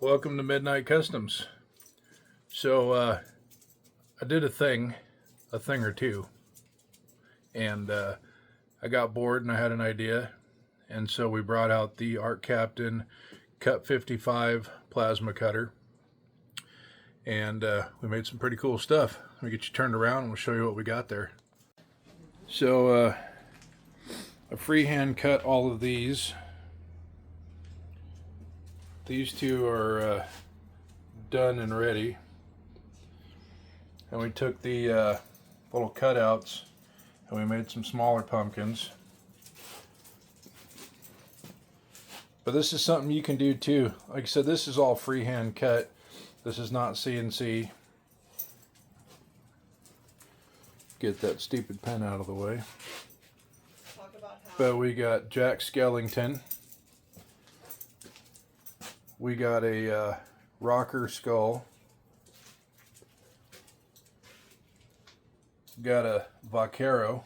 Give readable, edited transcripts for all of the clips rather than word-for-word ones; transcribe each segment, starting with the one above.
Welcome to Midnight Customs. So I did a thing or two, and I got bored and I had an idea, and so we brought out the Arccaptain Cut 55 plasma cutter, and we made some pretty cool stuff. Let me get you turned around and we'll show you what we got there. So I freehand cut all of these. These two are done and ready. And we took the little cutouts and we made some smaller pumpkins. But this is something you can do too. Like I said, this is all freehand cut. This is not CNC. Get that stupid pen out of the way. But we got Jack Skellington. We got a rocker skull. Got a vaquero.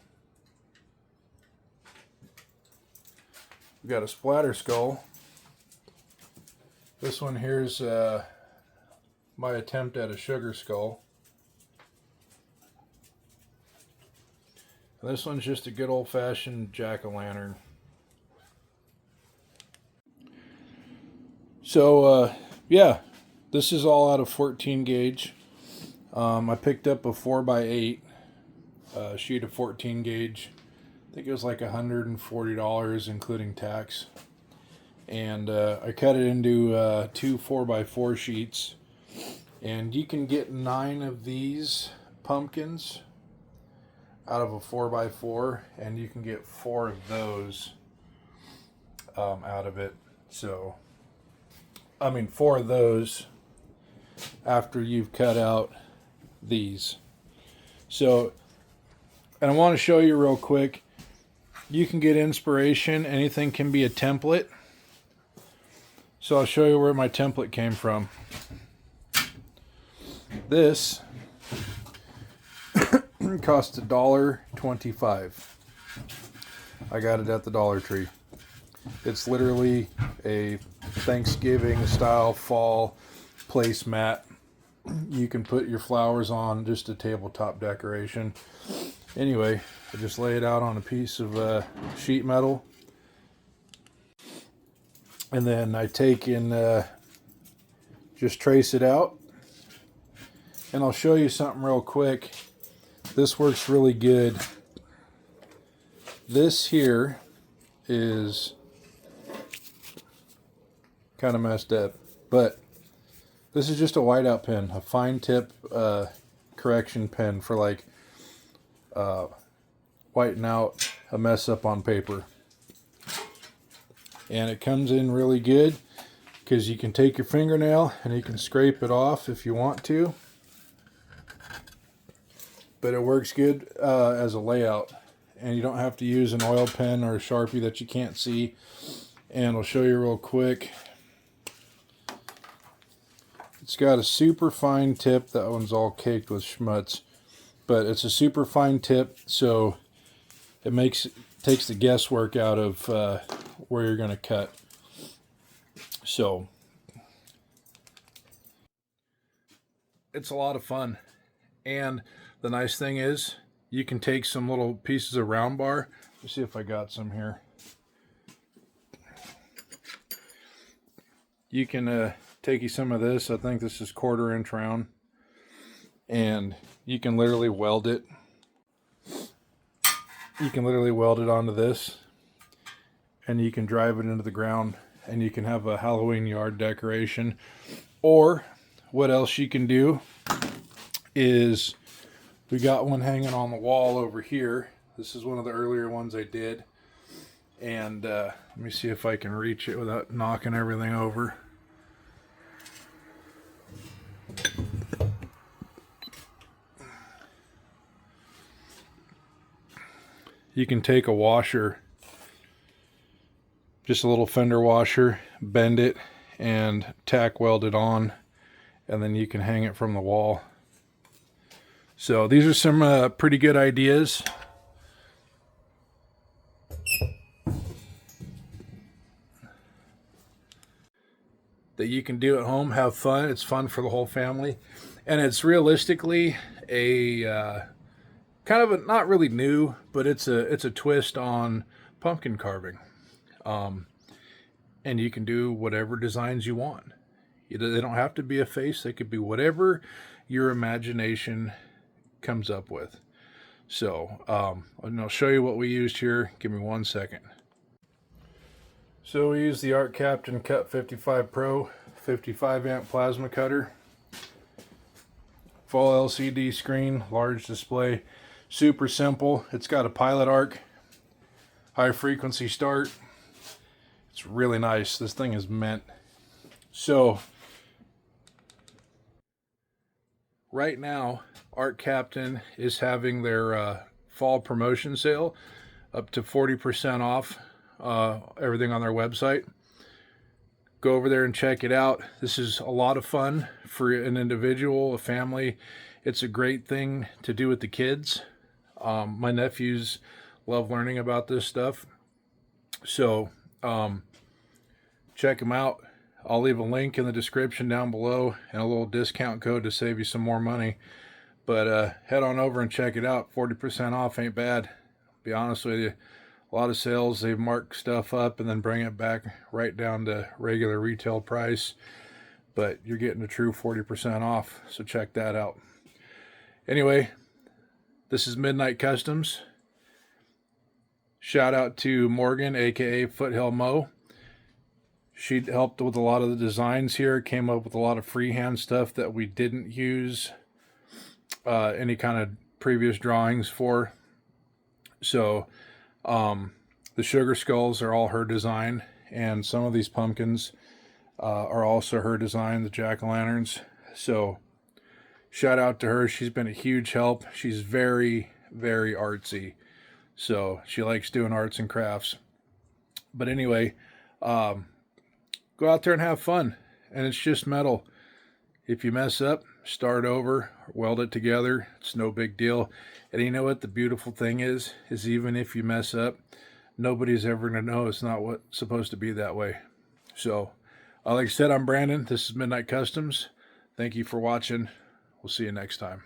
We got a splatter skull. This one here's my attempt at a sugar skull. And this one's just a good old-fashioned jack-o'-lantern. So yeah, this is all out of 14 gauge. I picked up a 4x8 sheet of 14 gauge. I think it was like $140 including tax. And I cut it into two 4x4 sheets. And you can get 9 of these pumpkins out of a 4x4, and you can get 4 of those out of it. So I mean 4 of those after you've cut out these. So, and I want to show you real quick, you can get inspiration. Anything can be a template. So I'll show you where my template came from. This cost $1.25. I got it at the Dollar Tree. It's literally a Thanksgiving style fall placemat. You can put your flowers on, just a tabletop decoration. Anyway, I just lay it out on a piece of sheet metal, and then I take and just trace it out. And I'll show you something real quick. This works really good. This here is kind of messed up, but this is just a whiteout pen, a fine tip correction pen for like whitening out a mess up on paper. And it comes in really good because you can take your fingernail and you can scrape it off if you want to, but it works good as a layout, and you don't have to use an oil pen or a Sharpie that you can't see. And I'll show you real quick. It's got a super fine tip. That one's all caked with schmutz, but it's a super fine tip, so it takes the guesswork out of where you're going to cut. So it's a lot of fun, and the nice thing is you can take some little pieces of round bar. Let's see if I got some here. You can take you some of this. I think this is 1/4 inch round, and you can literally weld it. You can literally weld it onto this, and you can drive it into the ground, and you can have a Halloween yard decoration. Or what else you can do is, we got one hanging on the wall over here. This is one of the earlier ones I did, and let me see if I can reach it without knocking everything over. You can take a washer, just a little fender washer, bend it and tack weld it on, and then you can hang it from the wall. So these are some pretty good ideas. that you can do at home, have fun. It's fun for the whole family. And it's realistically a kind of a, not really new, but it's a twist on pumpkin carving. And you can do whatever designs you want. They don't have to be a face. They could be whatever your imagination comes up with. So I'll show you what we used here. Give me 1 second. So we used the Arccaptain Cut 55 Pro 55 amp plasma cutter. Full LCD screen, large display, super simple. It's got a pilot arc, high frequency start. It's really nice. This thing is mint. So right now, Arccaptain is having their fall promotion sale, up to 40% off everything on their website. Go over there and check it out. This is a lot of fun for an individual, a family. It's a great thing to do with the kids. My nephews love learning about this stuff. So check them out. I'll leave a link in the description down below and a little discount code to save you some more money. But head on over and check it out. 40% off ain't bad. Be honest with you. A lot of sales, they mark stuff up and then bring it back right down to regular retail price. But you're getting a true 40% off. So check that out. Anyway, this is Midnight Customs. Shout out to Morgan, aka Foothill Mo. She helped with a lot of the designs here. Came up with a lot of freehand stuff that we didn't use any kind of previous drawings for. So the sugar skulls are all her design, and some of these pumpkins are also her design, the jack-o'-lanterns. So shout out to her. She's been a huge help. She's very, very artsy. So she likes doing arts and crafts. But anyway, go out there and have fun. And it's just metal. If you mess up, start over, weld it together. It's no big deal. And you know what the beautiful thing is even if you mess up, nobody's ever going to know it's not supposed to be that way. So, like I said, I'm Brandon. This is Midnight Customs. Thank you for watching. We'll see you next time.